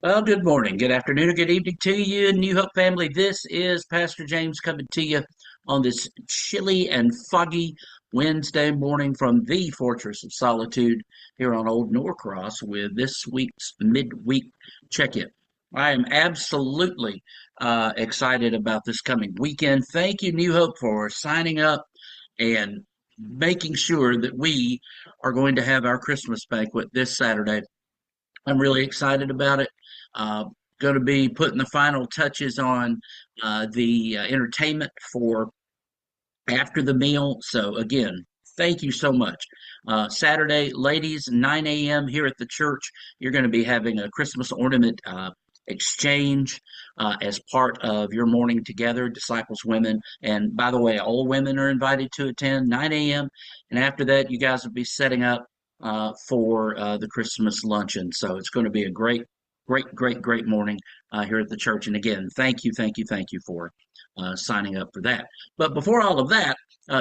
Well, good morning, good afternoon, or good evening to you, New Hope family. This is Pastor James coming to you on this chilly and foggy Wednesday morning from the Fortress of Solitude here on Old Norcross with this week's midweek check-in. I am absolutely excited about this coming weekend. Thank you, New Hope, for signing up and making sure that we are going to have our Christmas banquet this Saturday. I'm really excited about it. Uh, going to be putting the final touches on the entertainment for after the meal. So, again, thank you so much. Saturday, ladies, 9 a.m. here at the church, you're going to be having a Christmas ornament exchange as part of your morning together, Disciples Women. And by the way, all women are invited to attend 9 a.m. And after that, you guys will be setting up for the Christmas luncheon. So it's going to be a great morning here at the church. And again, thank you for signing up for that. But before all of that,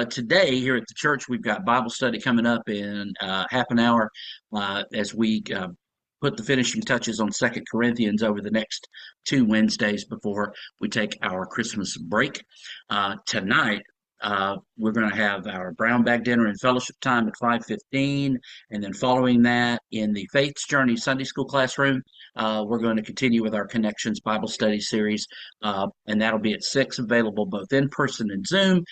today here at the church, we've got Bible study coming up in half an hour as we put the finishing touches on Second Corinthians over the next 2 Wednesdays before we take our Christmas break. Tonight, we're going to have our brown bag dinner and fellowship time at 5:15, and then following that, in the Faith's Journey Sunday School classroom, we're going to continue with our Connections Bible Study series, and that'll be at 6, available both in person and Zoom.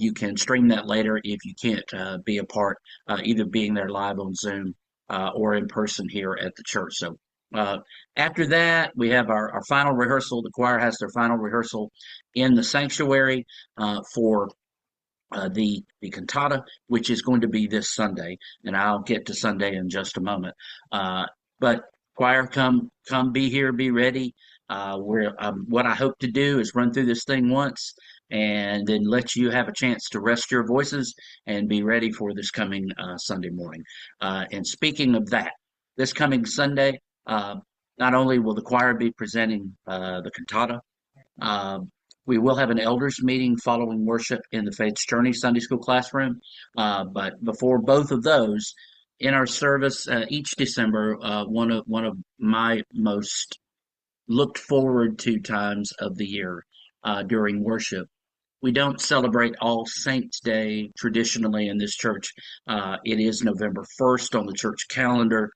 You can stream that later if you can't be a part, either being there live on Zoom or in person here at the church. So uh, after that, we have our final rehearsal. The choir has their final rehearsal in the sanctuary for the cantata, which is going to be this Sunday, and I'll get to Sunday in just a moment. But choir, come, be here, be ready. What I hope to do is run through this thing once, and then let you have a chance to rest your voices and be ready for this coming Sunday morning. And speaking of that, this coming Sunday, not only will the choir be presenting the cantata, uh, we will have an elders meeting following worship in the Faith's Journey Sunday School classroom. But before both of those, in our service each December, one of my most looked forward to times of the year during worship. We don't celebrate All Saints Day traditionally in this church. It is November 1st on the church calendar,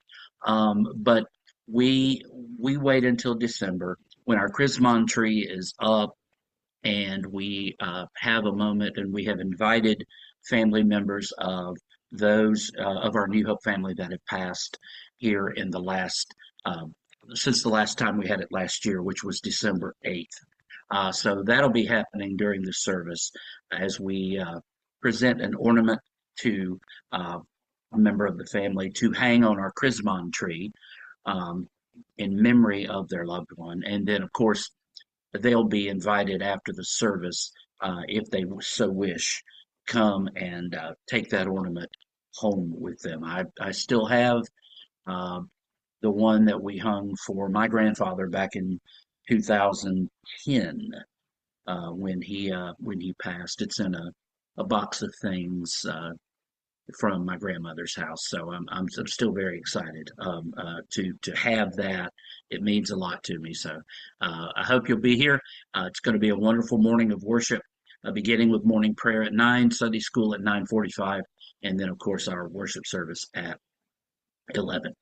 but we we wait until December when our Chrismon tree is up and we have a moment, and we have invited family members of those of our New Hope family that have passed here in the last um, since the last time we had it last year, which was December 8th. So that'll be happening during the service as we present an ornament to a member of the family to hang on our Chrismon tree um, in memory of their loved one. And then, of course, they'll be invited after the service, if they so wish, come and take that ornament home with them. I still have uh, the one that we hung for my grandfather back in 2010 when he passed. It's in a box of things from my grandmother's house. So I'm still very excited to have that. It means a lot to me. So I hope you'll be here. It's going to be a wonderful morning of worship, beginning with morning prayer at 9, Sunday school at 9:45, and then of course our worship service at 11.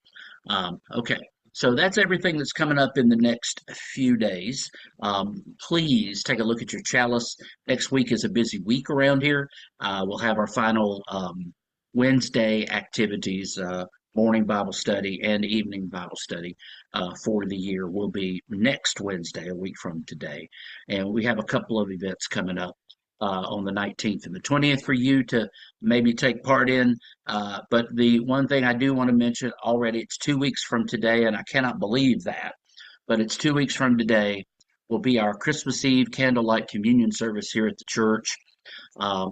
Okay. So that's everything that's coming up in the next few days. Please take a look at your chalice. Next week is a busy week around here. We'll have our final Wednesday activities, morning Bible study and evening Bible study for the year will be next Wednesday, a week from today. And we have a couple of events coming up on the 19th and the 20th for you to maybe take part in. But the one thing I do want to mention already, it's 2 weeks from today, and I cannot believe that, but it's 2 weeks from today will be our Christmas Eve candlelight communion service here at the church.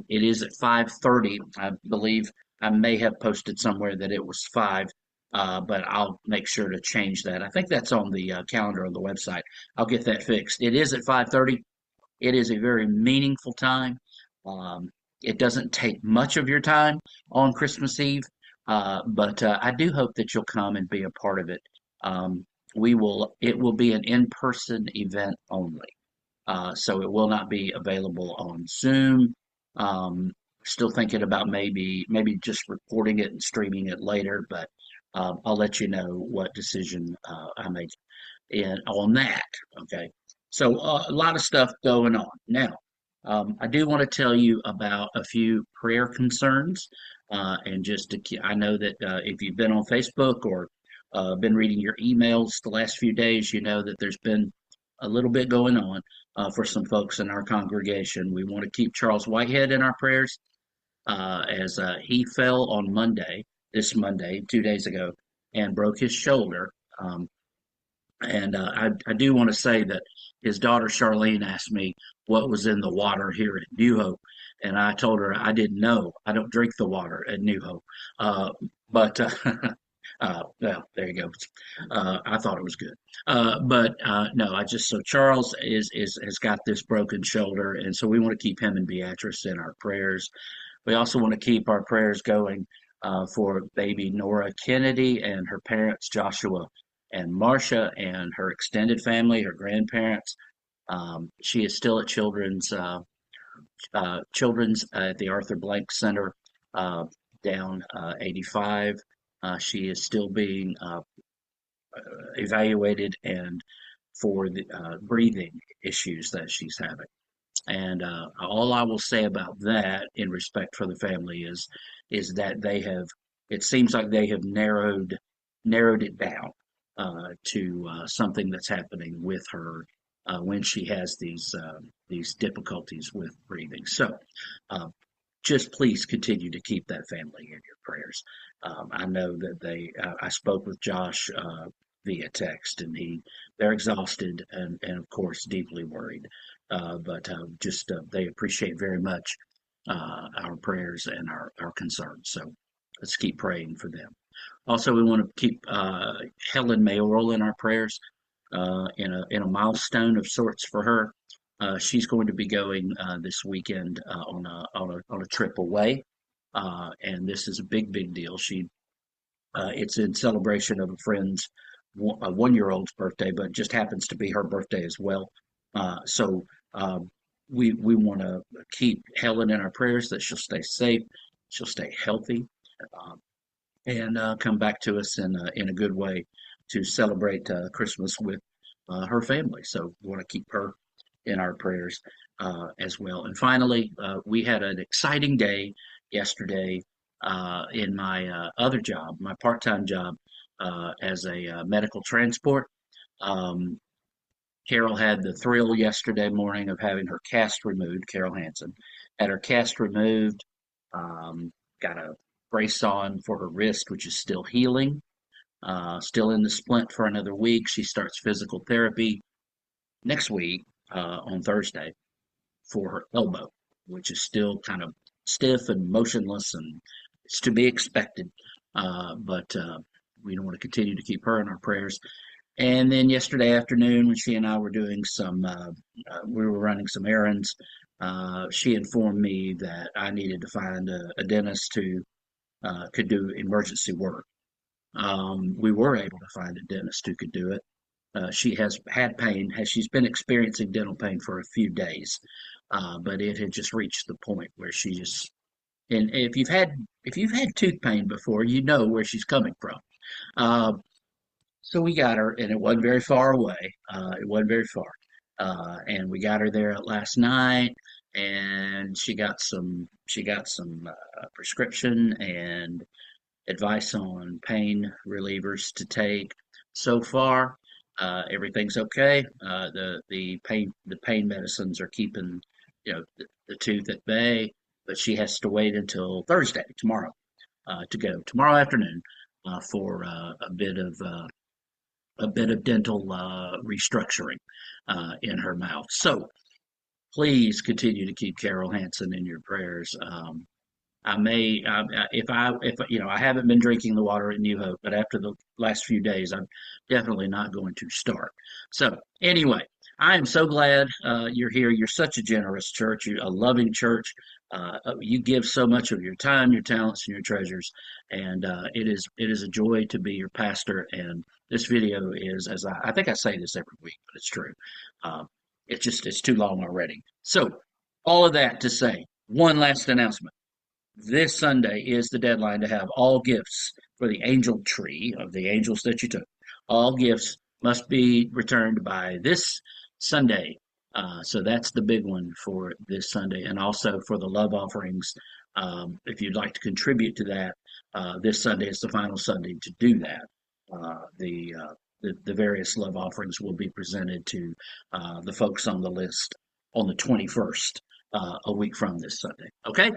It is at 5:30. I believe I may have posted somewhere that it was 5, but I'll make sure to change that. I think that's on the calendar on the website. I'll get that fixed. It is at 5:30. It is a very meaningful time. Um, it doesn't take much of your time on Christmas Eve, but I do hope that you'll come and be a part of it. Um, it will be an in-person event only. So it will not be available on Zoom. Still thinking about maybe just recording it and streaming it later, but I'll let you know what decision I make in on that. Okay, so a lot of stuff going on now. I do want to tell you about a few prayer concerns, and I know that if you've been on Facebook or been reading your emails the last few days, you know that there's been a little bit going on for some folks in our congregation. We want to keep Charles Whitehead in our prayers as he fell on this Monday, 2 days ago, and broke his shoulder. And I do want to say that his daughter Charlene asked me what was in the water here at New Hope, and I told her I didn't know. I don't drink the water at New Hope, but well, there you go. I thought it was good, but no, I just so Charles is has got this broken shoulder, and so we want to keep him and Beatrice in our prayers. We also want to keep our prayers going for baby Nora Kennedy and her parents, Joshua and Marcia, and her extended family, her grandparents. She is still at Children's at the Arthur Blank Center down 85. She is still being evaluated and for the breathing issues that she's having. And all I will say about that, in respect for the family, is that they have. It seems like they have narrowed it down to something that's happening with her when she has these difficulties with breathing. So, uh, just please continue to keep that family in your prayers. I know that I spoke with Josh via text, and they're exhausted and of course deeply worried. But just they appreciate very much our prayers and our concerns. So let's keep praying for them. Also, we want to keep Helen Mayoral in our prayers in a milestone of sorts for her. She's going to be going this weekend on a trip away, and this is a big deal. It's in celebration of a friend's a 1 year old's birthday, but it just happens to be her birthday as well. So we want to keep Helen in our prayers that she'll stay safe, she'll stay healthy, uh, and come back to us in a good way to celebrate Christmas with her family. So we want to keep her in our prayers as well. And finally, we had an exciting day yesterday in my other job, my part-time job as a medical transport. Um, Carol had the thrill yesterday morning of having her cast removed. Carol Hansen had her cast removed, got a brace on for her wrist, which is still healing, still in the splint for another week. She starts physical therapy next week on Thursday for her elbow, which is still kind of stiff and motionless, and it's to be expected. But we want to continue to keep her in our prayers. And then yesterday afternoon, when she and I were doing we were running some errands. She informed me that I needed to find a dentist who could do emergency work. We were able to find a dentist who could do it. She has had pain, she's been experiencing dental pain for a few days, but it had just reached the point where and if you've had tooth pain before, you know where she's coming from. Uh, so we got her, and it wasn't very far away. It wasn't very far, and we got her there last night, and she got some prescription and advice on pain relievers to take. So far, everything's okay. The pain medicines are keeping the tooth at bay, but she has to wait until Thursday, tomorrow, to go tomorrow afternoon for a bit of dental restructuring in her mouth. So please continue to keep Carol Hansen in your prayers. I may, if I haven't been drinking the water at New Hope, but after the last few days, I'm definitely not going to start. So anyway, I am so glad you're here. You're such a generous church, a loving church. You give so much of your time, your talents, and your treasures, and it is a joy to be your pastor. And this video is, as I think I say this every week, but it's true. Um, it's too long already. So all of that to say, one last announcement. This Sunday is the deadline to have all gifts for the angel tree of the angels that you took. All gifts must be returned by this Sunday. So that's the big one for this Sunday. And also for the love offerings, if you'd like to contribute to that, this Sunday is the final Sunday to do that. The various love offerings will be presented to the folks on the list on the 21st, a week from this Sunday. Okay?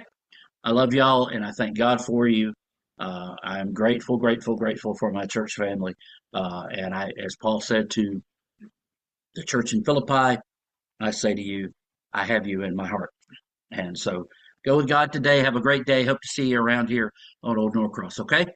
I love y'all and I thank God for you. I'm grateful, grateful, grateful for my church family. And as Paul said to the church in Philippi, I say to you, I have you in my heart. And so go with God today. Have a great day. Hope to see you around here on Old Norcross. Okay?